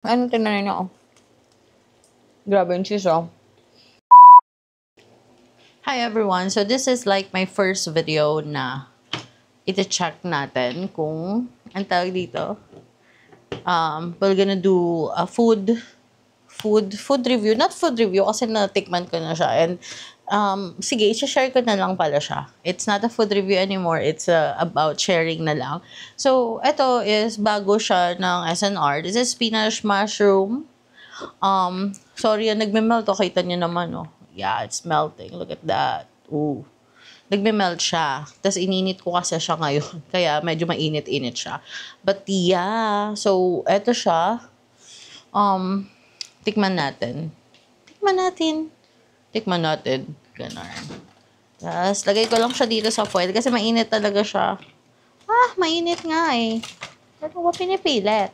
Ano tinanin niyo? Grabe yung cheese, oh. Hi everyone! So this is like my first video na iti-check natin kung, ang tawag dito, we're gonna do a food review. Not food review kasi natikman ko na siya. And sige, i-share ko na lang pala siya. It's not a food review anymore. It's about sharing na lang. So, ito is bago siya ng SNR. This is spinach mushroom. Sorry, nagme-melt. Kita niyo naman, oh. Yeah, it's melting. Look at that. Ooh. Nagme-melt siya. Tapos ininit ko kasi siya ngayon. Kaya medyo mainit-init siya. But yeah. So, eto siya. Tikman natin. Ganun. Tapos, lagay ko lang siya dito sa foil. Kasi mainit talaga siya. Mainit nga eh. Ano ba pinipilit?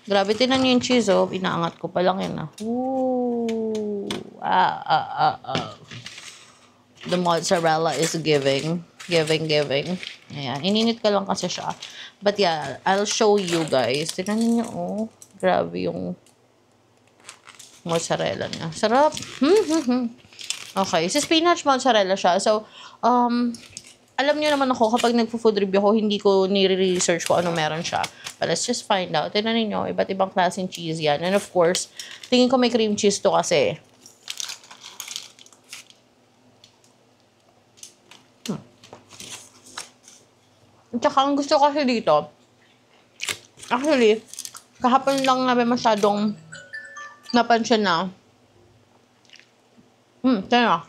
Grabe, tinan niyo yung cheese, oh. Inaangat ko pa lang yun, ah. Ooh. The mozzarella is giving. Ayan. Ininit ko lang kasi siya. But yeah, I'll show you guys. Tinan niyo, oh. Grabe yung mozzarella niya. Sarap. Okay. So, spinach mozzarella siya. So, alam niyo naman ako, kapag nagpo-food review ako, hindi ko nire-research ko ano meron siya. But let's just find out. Tignan niyo, iba't ibang klaseng cheese yan. And of course, tingin ko may cream cheese to kasi. Tsaka, ang gusto ko kasi dito, actually, kahapon lang namin masyadong napansin na. Tara.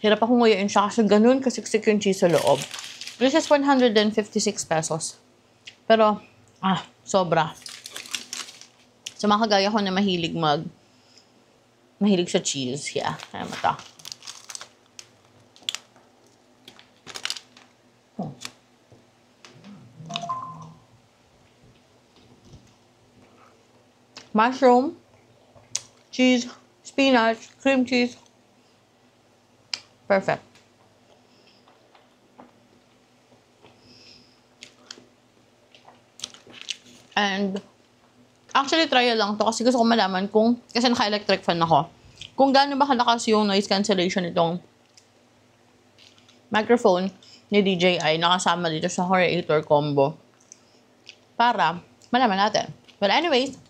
Hirap akong nguyain siya kasi ganun kasiksik yung cheese sa loob. This is 156 pesos. Pero, sobra. So, mga kagaya ko na mahilig sa cheese. Yeah, kaya mata. Mushroom, cheese, spinach, cream cheese. Perfect. And, actually, trial lang to kasi gusto ko malaman kung, kasi naka-electric fan ako, kung gaano ba kalakas yung noise cancellation itong microphone ni DJI nakasama dito sa Horator combo. Para malaman natin. Well, anyways,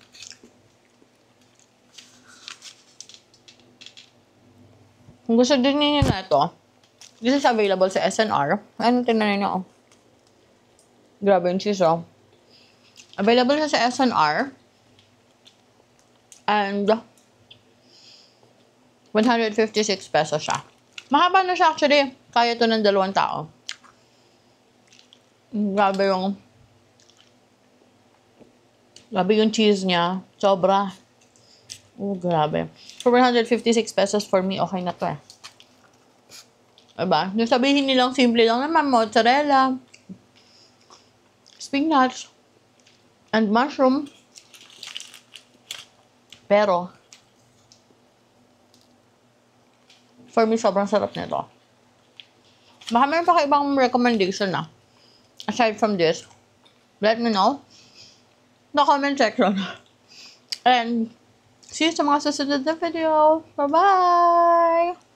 kung gusto din niyo na ito, this is available sa SNR. Ano tinanin niyo, oh. Grabe yung cheese, oh. Available siya sa SNR. And 156 pesos siya. Mahaba na siya actually. Kaya ito ng 2 tao. Grabe yung cheese niya. Sobra. Grabe. For 156 pesos for me, okay na to eh. Diba? Yung sabihin nilang simple lang naman, mozzarella, spinach, and mushroom. Pero, for me, sobrang sarap nito. Baka meron pa kayo ibang recommendation na. Aside from this, let me know in the comment section. And, see you sa mga susunod na video. Bye-bye!